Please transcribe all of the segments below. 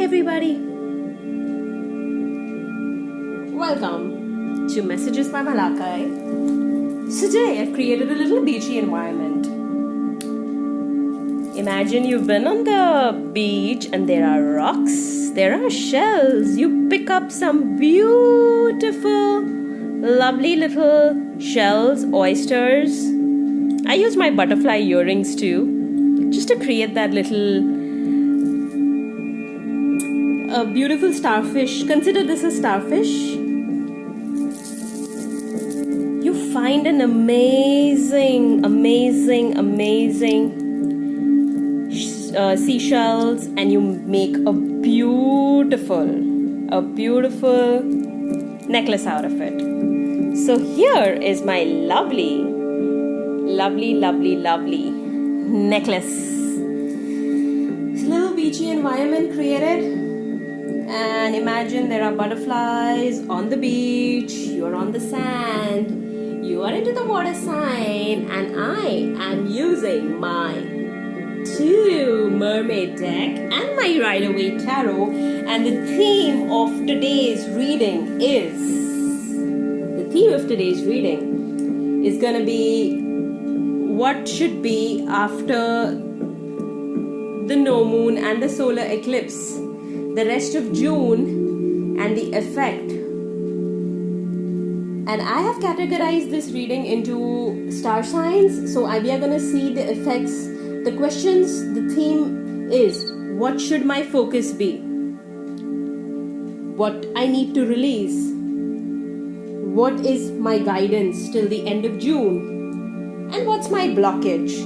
everybody! Welcome to Messages by Malakai. Today I've created a little beachy environment. Imagine you've been on the beach and there are rocks, there are shells. You pick up some beautiful, lovely little shells, oysters. I use my butterfly earrings too, just to create that little beautiful starfish. Consider this a starfish. You find an amazing seashells and you make a beautiful necklace out of it. So here is my lovely necklace. This little beachy environment created. And imagine there are butterflies on the beach, you're on the sand, you are into the water sign, and I am using my 2 mermaid deck and my Rider-Waite tarot. And the theme of today's reading is gonna be what should be after the no moon and the solar eclipse, the rest of June and the effect. And I have categorized this reading into star signs, so we are going to see the effects, the questions. The theme is, what should my focus be? What I need to release? What is my guidance till the end of June? And what's my blockage?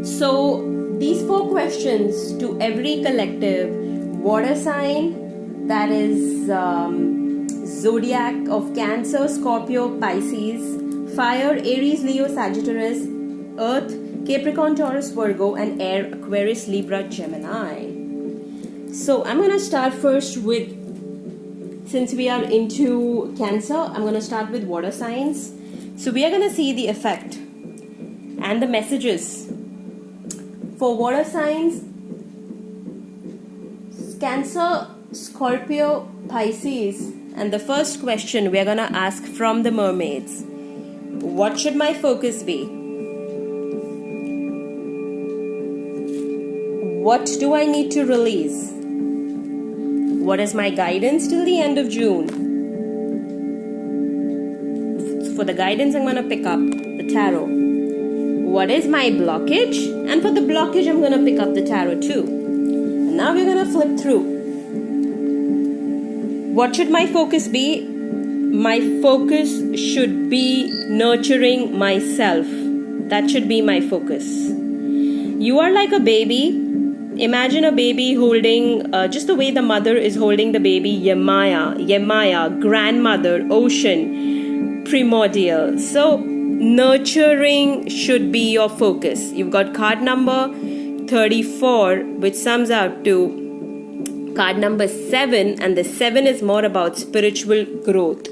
So these 4 questions to every collective water sign, that is zodiac of Cancer, Scorpio, Pisces, fire, Aries, Leo, Sagittarius, earth, Capricorn, Taurus, Virgo, and air, Aquarius, Libra, Gemini. So I'm going to start first with, since we are into Cancer, I'm going to start with water signs. So we are going to see the effect and the messages for water signs, Cancer, Scorpio, Pisces. And the first question we are going to ask from the mermaids, what should my focus be? What do I need to release? What is my guidance till the end of June? For the guidance, I'm going to pick up the tarot. What is my blockage? And for the blockage, I'm going to pick up the tarot too. And now we're going to flip through. What should my focus be? My focus should be nurturing myself. That should be my focus. You are like a baby. Imagine a baby holding, just the way the mother is holding the baby, Yemaya, grandmother, ocean, primordial. So nurturing should be your focus. You've got card number 34, which sums out to card number 7, and the 7 is more about spiritual growth.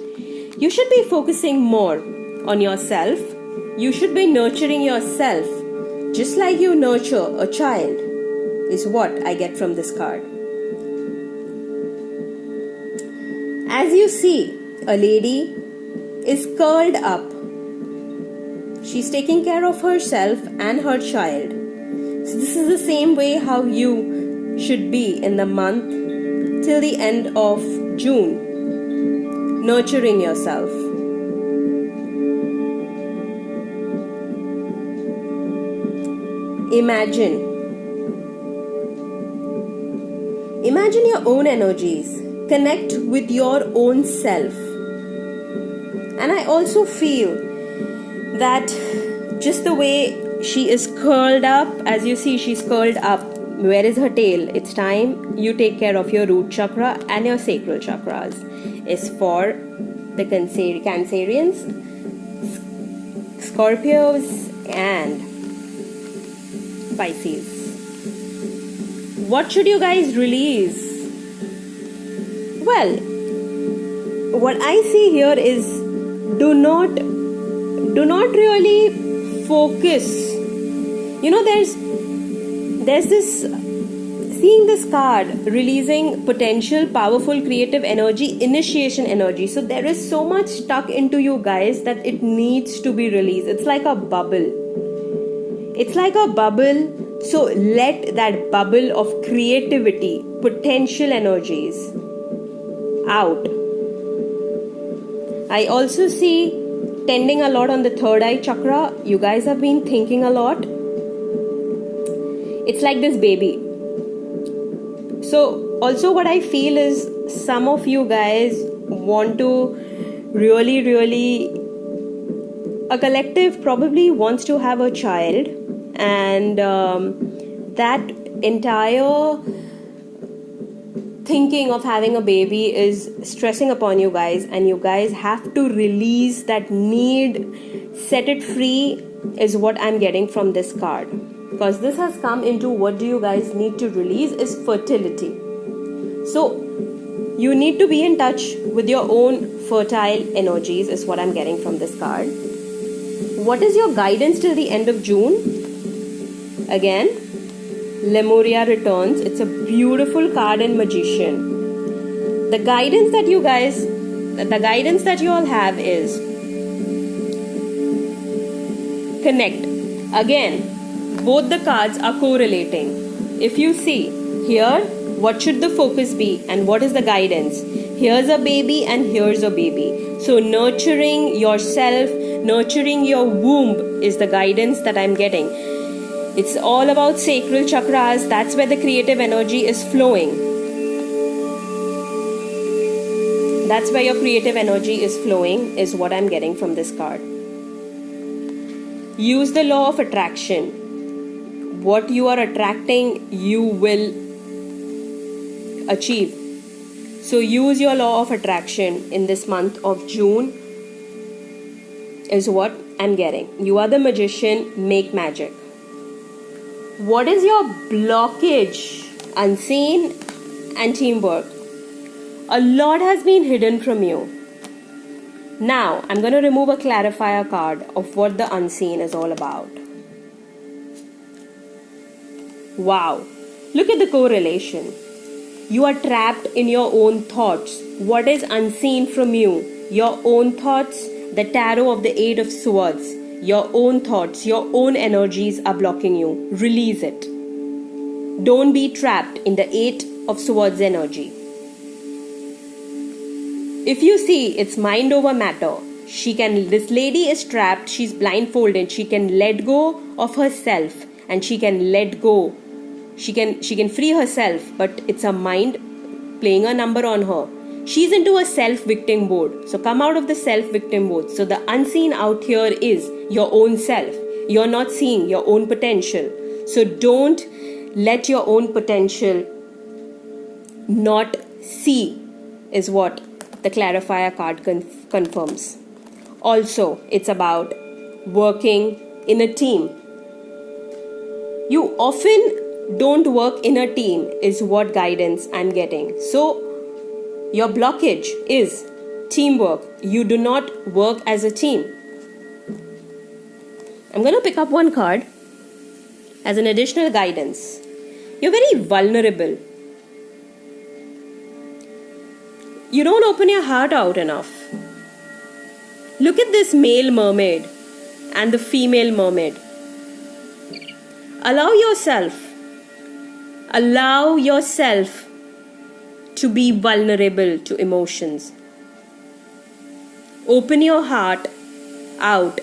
You should be focusing more on yourself. You should be nurturing yourself just like you nurture a child, is what I get from this card. As you see, a lady is curled up. She's taking care of herself and her child. So this is the same way how you should be in the month till the end of June, nurturing yourself. Imagine your own energies. Connect with your own self. And I also feel that just the way she is curled up, as you see, she's curled up. Where is her tail? It's time you take care of your root chakra and your sacral chakras. Is for the Cancerians, Scorpios, and Pisces. What should you guys release? Well, what I see here is do not really focus. You know, there's this seeing this card, releasing potential, powerful, creative energy, initiation energy. So there is so much stuck into you guys that it needs to be released. It's like a bubble. It's like a bubble. So let that bubble of creativity, potential energies out. I also see tending a lot on the third eye chakra. You guys have been thinking a lot. It's like this baby. So also what I feel is some of you guys want to really, a collective probably wants to have a child, and that entire thinking of having a baby is stressing upon you guys, and you guys have to release that need, set it free, is what I'm getting from this card. Because this has come into what do you guys need to release is fertility. So you need to be in touch with your own fertile energies is what I'm getting from this card. What is your guidance till the end of June? Again, Lemuria returns. It's a beautiful card in Magician. The guidance that you all have is connect. Again, both the cards are correlating. If you see here, what should the focus be and what is the guidance? Here's a baby and here's a baby. So nurturing yourself, nurturing your womb is the guidance that I'm getting. It's all about sacral chakras. That's where the creative energy is flowing. That's where your creative energy is flowing, is what I'm getting from this card. Use the law of attraction. What you are attracting, you will achieve. So use your law of attraction in this month of June, is what I'm getting. You are the magician, make magic. What is your blockage? Unseen and teamwork. A lot has been hidden from you. Now, I'm going to remove a clarifier card of what the unseen is all about. Wow. Look at the correlation. You are trapped in your own thoughts. What is unseen from you? Your own thoughts, the tarot of the Eight of Swords. Your own thoughts, your own energies are blocking you. Release it. Don't be trapped in the Eight of Swords energy. If you see, it's mind over matter. This lady is trapped, she's blindfolded, she can let go of herself and she can let go. She can free herself, but it's a mind playing a number on her. She's into a self-victim mode. So come out of the self-victim mode. So the unseen out here is your own self. You're not seeing your own potential. So don't let your own potential not see, is what the clarifier card confirms. Also, it's about working in a team. You often don't work in a team, is what guidance I'm getting. So your blockage is teamwork. You do not work as a team. I'm going to pick up one card as an additional guidance. You're very vulnerable. You don't open your heart out enough. Look at this male mermaid and the female mermaid. Allow yourself to be vulnerable to emotions. Open your heart out.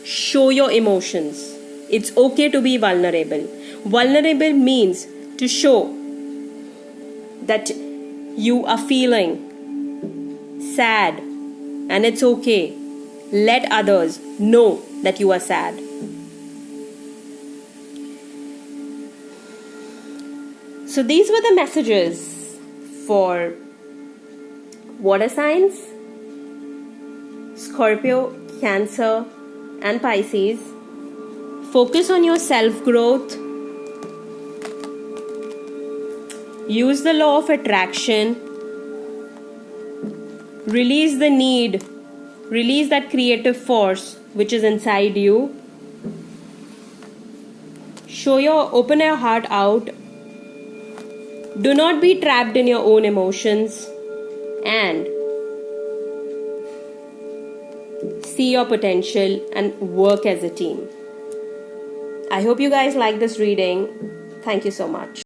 Show your emotions. It's okay to be vulnerable. Vulnerable means to show that you are feeling sad, and it's okay. Let others know that you are sad. So these were the messages for water signs, Scorpio, Cancer, and Pisces. Focus on your self-growth. Use the law of attraction. Release the need. Release that creative force which is inside you. Open your heart out. Do not be trapped in your own emotions, and see your potential and work as a team. I hope you guys like this reading. Thank you so much.